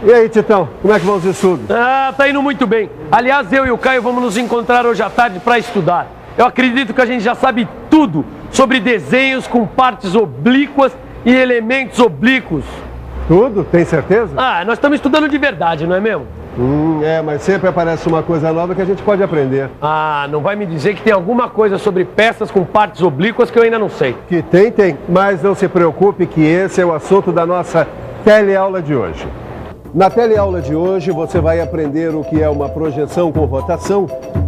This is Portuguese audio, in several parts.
E aí, Titão, como é que vão os estudos? Tá indo muito bem. Aliás, eu e o Caio vamos nos encontrar hoje à tarde para estudar. Eu acredito que a gente já sabe tudo sobre desenhos com partes oblíquas e elementos oblíquos. Tudo? Tem certeza? Nós estamos estudando de verdade, não é mesmo? Mas sempre aparece uma coisa nova que a gente pode aprender. Não vai me dizer que tem alguma coisa sobre peças com partes oblíquas que eu ainda não sei. Que tem. Mas não se preocupe que esse é o assunto da nossa teleaula de hoje. Na teleaula de hoje você vai aprender o que é uma projeção com rotação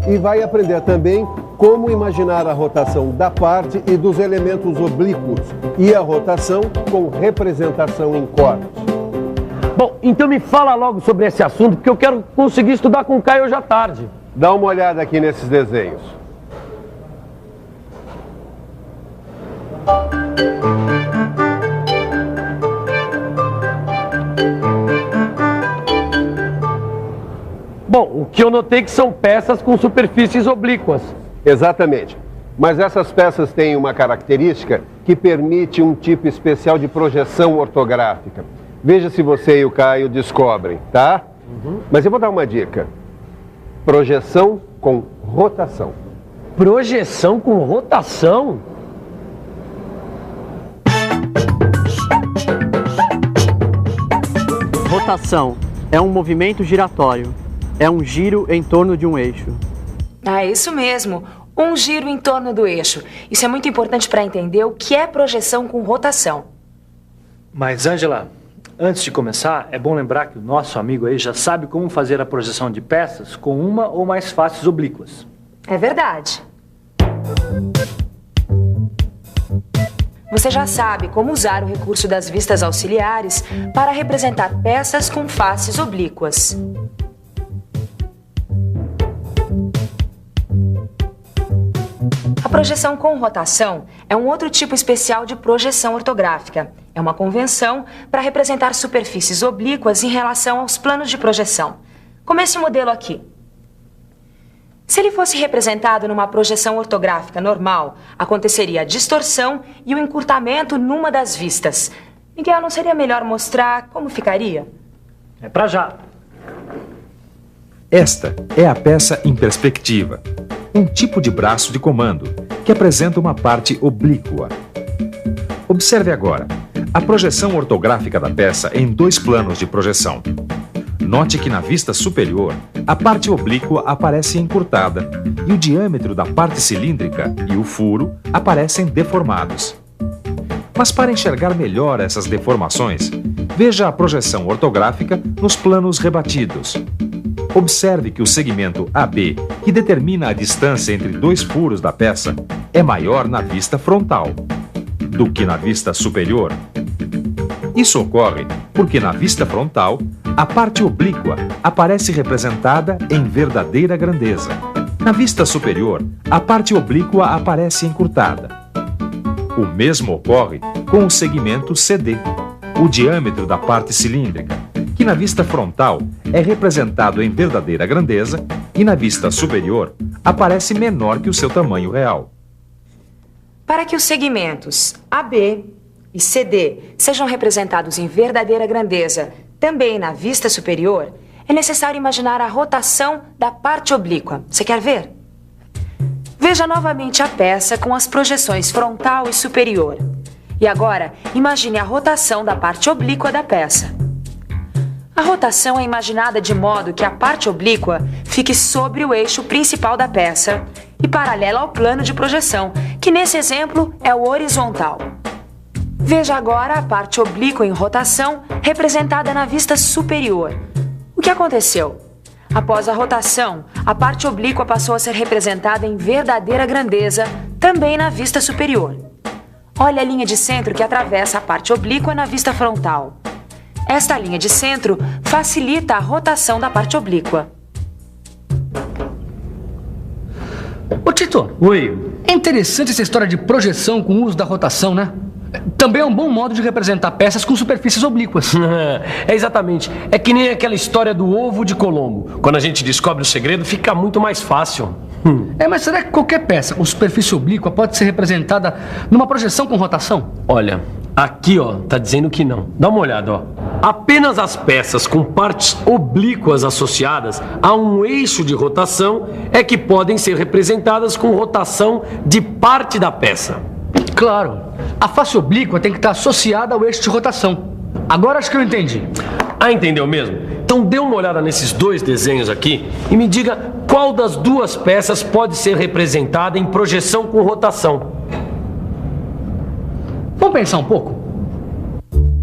e vai aprender também como imaginar a rotação da parte e dos elementos oblíquos e a rotação com representação em cortes. Bom, então me fala logo sobre esse assunto, porque eu quero conseguir estudar com o Caio hoje à tarde. Dá uma olhada aqui nesses desenhos. Bom, o que eu notei que são peças com superfícies oblíquas. Exatamente. Mas essas peças têm uma característica que permite um tipo especial de projeção ortográfica. Veja se você e o Caio descobrem, tá? Mas eu vou dar uma dica. Projeção com rotação. Projeção com rotação? Rotação é um movimento giratório. É um giro em torno de um eixo. Isso mesmo. Um giro em torno do eixo. Isso é muito importante para entender o que é projeção com rotação. Mas, Ângela, antes de começar, é bom lembrar que o nosso amigo aí já sabe como fazer a projeção de peças com uma ou mais faces oblíquas. É verdade. Você já sabe como usar o recurso das vistas auxiliares para representar peças com faces oblíquas. A projeção com rotação é um outro tipo especial de projeção ortográfica. É uma convenção para representar superfícies oblíquas em relação aos planos de projeção, como esse modelo aqui. Se ele fosse representado numa projeção ortográfica normal, aconteceria a distorção e o encurtamento numa das vistas. Miguel, não seria melhor mostrar como ficaria? É pra já. Esta é a peça em perspectiva, um tipo de braço de comando que apresenta uma parte oblíqua. Observe agora a projeção ortográfica da peça em dois planos de projeção. Note que na vista superior, a parte oblíqua aparece encurtada e o diâmetro da parte cilíndrica e o furo aparecem deformados. Mas para enxergar melhor essas deformações, veja a projeção ortográfica nos planos rebatidos. Observe que o segmento AB, que determina a distância entre dois furos da peça, é maior na vista frontal do que na vista superior. Isso ocorre porque na vista frontal, a parte oblíqua aparece representada em verdadeira grandeza. Na vista superior, a parte oblíqua aparece encurtada. O mesmo ocorre com o segmento CD, o diâmetro da parte cilíndrica, que na vista frontal é representado em verdadeira grandeza e na vista superior aparece menor que o seu tamanho real. Para que os segmentos AB e CD sejam representados em verdadeira grandeza também na vista superior, é necessário imaginar a rotação da parte oblíqua. Você quer ver? Veja novamente a peça com as projeções frontal e superior. E agora, imagine a rotação da parte oblíqua da peça. A rotação é imaginada de modo que a parte oblíqua fique sobre o eixo principal da peça e paralela ao plano de projeção, que nesse exemplo é o horizontal. Veja agora a parte oblíqua em rotação representada na vista superior. O que aconteceu? Após a rotação, a parte oblíqua passou a ser representada em verdadeira grandeza também na vista superior. Olha a linha de centro que atravessa a parte oblíqua na vista frontal. Esta linha de centro facilita a rotação da parte oblíqua. Ô Tito, Oi. é interessante essa história de projeção com o uso da rotação, né? Também é um bom modo de representar peças com superfícies oblíquas. Exatamente. É que nem aquela história do ovo de Colombo. Quando a gente descobre o segredo, fica muito mais fácil. Mas será que qualquer peça com superfície oblíqua pode ser representada numa projeção com rotação? Olha, aqui, ó, tá dizendo que não. Dá uma olhada, ó. Apenas as peças com partes oblíquas associadas a um eixo de rotação é que podem ser representadas com rotação de parte da peça. Claro, a face oblíqua tem que estar associada ao eixo de rotação. Agora acho que eu entendi. Ah, entendeu mesmo? Então dê uma olhada nesses dois desenhos aqui e me diga qual das duas peças pode ser representada em projeção com rotação. Vamos pensar um pouco?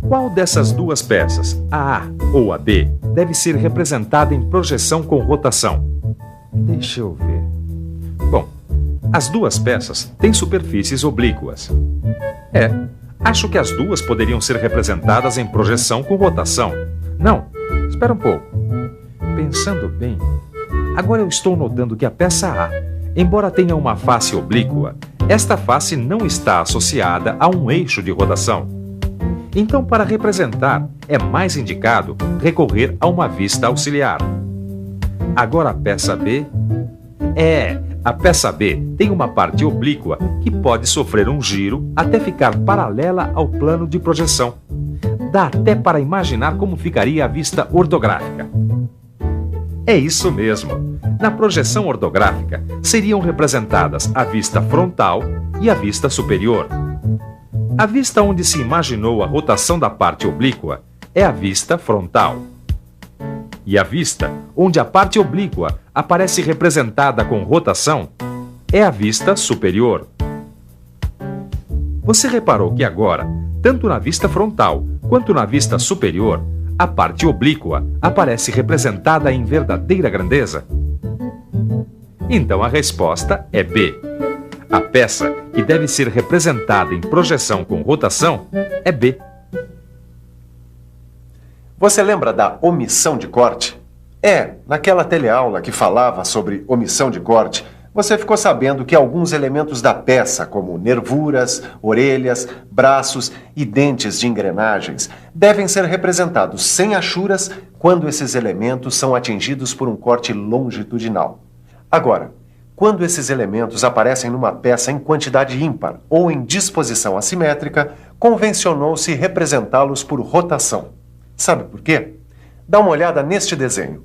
Qual dessas duas peças, a A ou a B, deve ser representada em projeção com rotação? Deixa eu ver. Bom, as duas peças têm superfícies oblíquas. Acho que as duas poderiam ser representadas em projeção com rotação. Não, espera um pouco. Pensando bem, agora eu estou notando que a peça A, embora tenha uma face oblíqua, esta face não está associada a um eixo de rotação. Então, para representar, é mais indicado recorrer a uma vista auxiliar. Agora a peça B... A peça B tem uma parte oblíqua que pode sofrer um giro até ficar paralela ao plano de projeção. Dá até para imaginar como ficaria a vista ortográfica. É isso mesmo. Na projeção ortográfica, seriam representadas a vista frontal e a vista superior. A vista onde se imaginou a rotação da parte oblíqua é a vista frontal. E a vista onde a parte oblíqua aparece representada com rotação é a vista superior. Você reparou que agora, tanto na vista frontal quanto na vista superior, a parte oblíqua aparece representada em verdadeira grandeza? Então a resposta é B. A peça que deve ser representada em projeção com rotação é B. Você lembra da omissão de corte? Naquela teleaula que falava sobre omissão de corte, você ficou sabendo que alguns elementos da peça, como nervuras, orelhas, braços e dentes de engrenagens, devem ser representados sem achuras quando esses elementos são atingidos por um corte longitudinal. Agora, quando esses elementos aparecem numa peça em quantidade ímpar ou em disposição assimétrica, convencionou-se representá-los por rotação. Sabe por quê? Dá uma olhada neste desenho.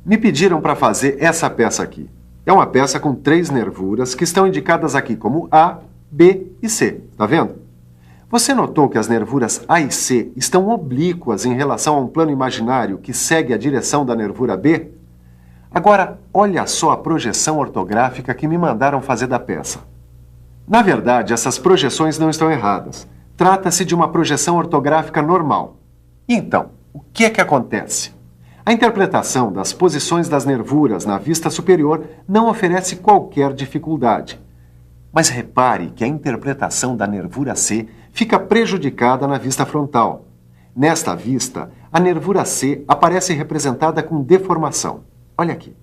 Me pediram para fazer essa peça aqui. É uma peça com 3 nervuras que estão indicadas aqui como A, B e C. Tá vendo? Você notou que as nervuras A e C estão oblíquas em relação a um plano imaginário que segue a direção da nervura B? Agora, olha só a projeção ortográfica que me mandaram fazer da peça. Na verdade, essas projeções não estão erradas. Trata-se de uma projeção ortográfica normal. Então, o que é que acontece? A interpretação das posições das nervuras na vista superior não oferece qualquer dificuldade. Mas repare que a interpretação da nervura C fica prejudicada na vista frontal. Nesta vista, a nervura C aparece representada com deformação. Olha aqui.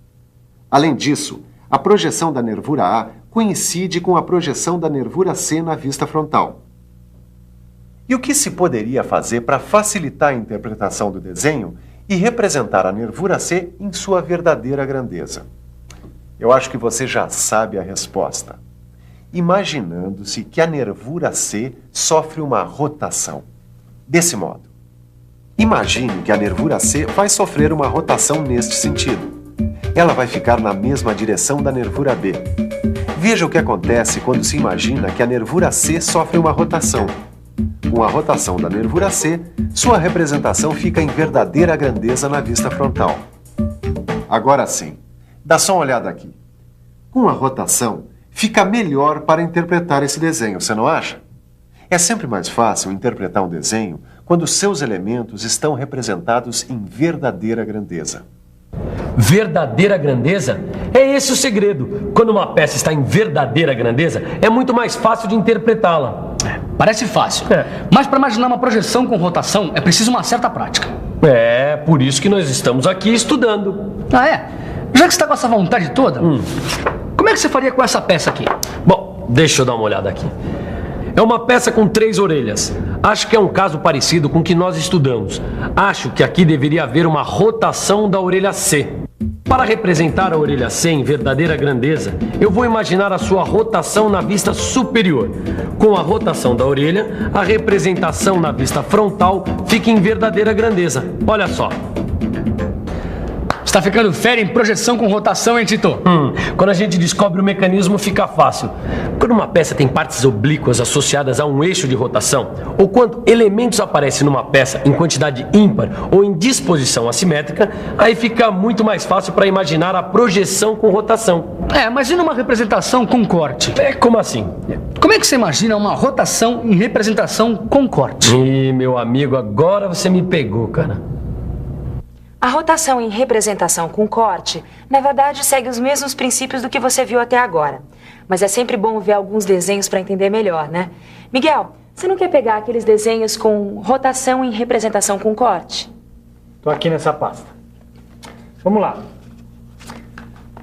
Além disso, a projeção da nervura A coincide com a projeção da nervura C na vista frontal. E o que se poderia fazer para facilitar a interpretação do desenho e representar a nervura C em sua verdadeira grandeza? Eu acho que você já sabe a resposta. Imaginando-se que a nervura C sofre uma rotação. Desse modo. Imagine que a nervura C vai sofrer uma rotação neste sentido. Ela vai ficar na mesma direção da nervura B. Veja o que acontece quando se imagina que a nervura C sofre uma rotação. Com a rotação da nervura C, sua representação fica em verdadeira grandeza na vista frontal. Agora sim, dá só uma olhada aqui. Com a rotação, fica melhor para interpretar esse desenho, você não acha? É sempre mais fácil interpretar um desenho quando seus elementos estão representados em verdadeira grandeza. Verdadeira grandeza? É esse o segredo. Quando uma peça está em verdadeira grandeza, é muito mais fácil de interpretá-la. Parece fácil. Mas para imaginar uma projeção com rotação é preciso uma certa prática. É, por isso que nós estamos aqui estudando. Ah, é? Já que você está com essa vontade toda, como é que você faria com essa peça aqui? Bom, deixa eu dar uma olhada aqui. É uma peça com 3 orelhas. Acho que é um caso parecido com o que nós estudamos. Acho que aqui deveria haver uma rotação da orelha C. Para representar a orelha C em verdadeira grandeza, eu vou imaginar a sua rotação na vista superior. Com a rotação da orelha, a representação na vista frontal fica em verdadeira grandeza. Olha só. Está ficando fera em projeção com rotação, hein, Tito? Quando a gente descobre o mecanismo, fica fácil. Quando uma peça tem partes oblíquas associadas a um eixo de rotação, ou quando elementos aparecem numa peça em quantidade ímpar ou em disposição assimétrica, aí fica muito mais fácil para imaginar a projeção com rotação. Mas e numa representação com corte? Como assim? Como é que você imagina uma rotação em representação com corte? Ih, meu amigo, agora você me pegou, cara. A rotação em representação com corte, na verdade, segue os mesmos princípios do que você viu até agora. Mas é sempre bom ver alguns desenhos para entender melhor, né? Miguel, você não quer pegar aqueles desenhos com rotação em representação com corte? Estou aqui nessa pasta. Vamos lá.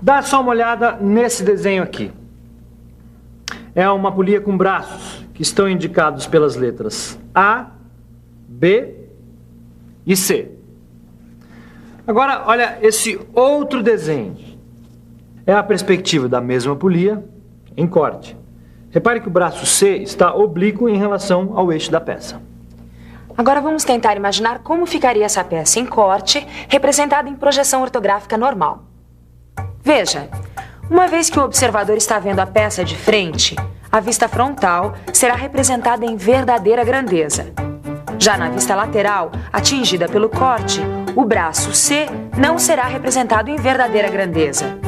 Dá só uma olhada nesse desenho aqui. É uma polia com braços que estão indicados pelas letras A, B e C. Agora, olha esse outro desenho. É a perspectiva da mesma polia em corte. Repare que o braço C está oblíquo em relação ao eixo da peça. Agora vamos tentar imaginar como ficaria essa peça em corte, representada em projeção ortográfica normal. Veja, uma vez que o observador está vendo a peça de frente, a vista frontal será representada em verdadeira grandeza. Já na vista lateral, atingida pelo corte, o braço C não será representado em verdadeira grandeza.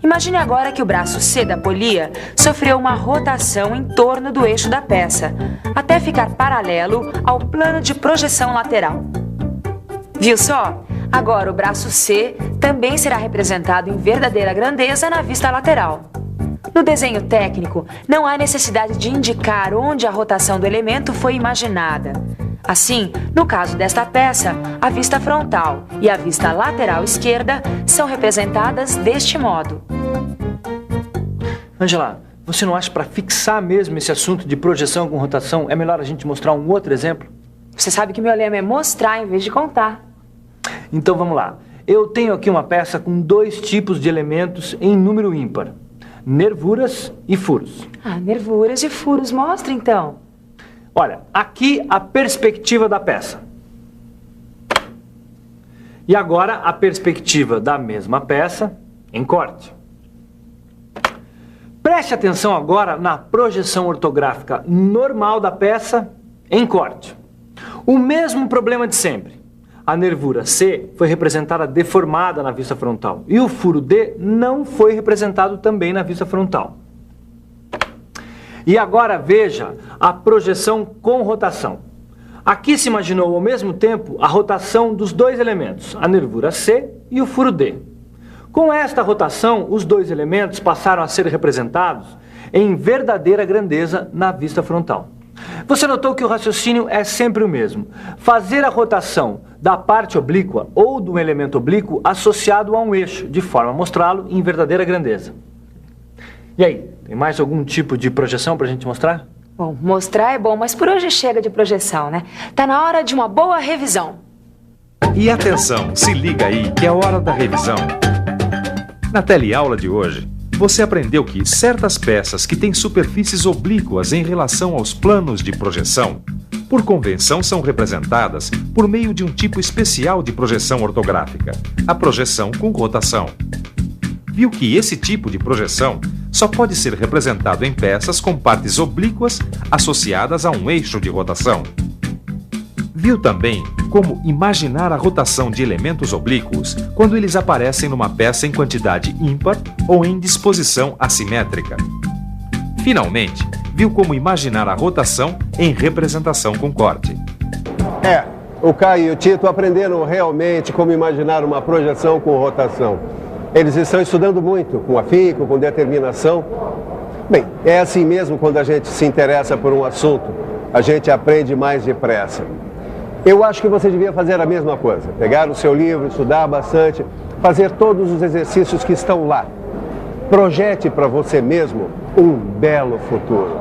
Imagine agora que o braço C da polia sofreu uma rotação em torno do eixo da peça, até ficar paralelo ao plano de projeção lateral. Viu só? Agora o braço C também será representado em verdadeira grandeza na vista lateral. No desenho técnico, não há necessidade de indicar onde a rotação do elemento foi imaginada. Assim, no caso desta peça, a vista frontal e a vista lateral esquerda são representadas deste modo. Angela, você não acha que para fixar mesmo esse assunto de projeção com rotação é melhor a gente mostrar um outro exemplo? Você sabe que meu lema é mostrar em vez de contar. Então vamos lá. Eu tenho aqui uma peça com dois tipos de elementos em número ímpar: nervuras e furos. Nervuras e furos, mostra então. Olha, aqui a perspectiva da peça. E agora a perspectiva da mesma peça em corte. Preste atenção agora na projeção ortográfica normal da peça em corte. O mesmo problema de sempre. A nervura C foi representada deformada na vista frontal e o furo D não foi representado também na vista frontal. E agora veja a projeção com rotação. Aqui se imaginou ao mesmo tempo a rotação dos dois elementos, a nervura C e o furo D. Com esta rotação, os dois elementos passaram a ser representados em verdadeira grandeza na vista frontal. Você notou que o raciocínio é sempre o mesmo: fazer a rotação da parte oblíqua ou do elemento oblíquo associado a um eixo, de forma a mostrá-lo em verdadeira grandeza. E aí, tem mais algum tipo de projeção para a gente mostrar? Bom, mostrar é bom, mas por hoje chega de projeção, né? Tá na hora de uma boa revisão. E atenção, se liga aí que é hora da revisão. Na teleaula de hoje, você aprendeu que certas peças que têm superfícies oblíquas em relação aos planos de projeção, por convenção são representadas por meio de um tipo especial de projeção ortográfica, a projeção com rotação. Viu que esse tipo de projeção só pode ser representado em peças com partes oblíquas associadas a um eixo de rotação. Viu também como imaginar a rotação de elementos oblíquos quando eles aparecem numa peça em quantidade ímpar ou em disposição assimétrica. Finalmente, viu como imaginar a rotação em representação com corte. O Caio e o Tito aprenderam realmente como imaginar uma projeção com rotação. Eles estão estudando muito, com afinco, com determinação. Bem, é assim mesmo quando a gente se interessa por um assunto, a gente aprende mais depressa. Eu acho que você devia fazer a mesma coisa, pegar o seu livro, estudar bastante, fazer todos os exercícios que estão lá. Projete para você mesmo um belo futuro.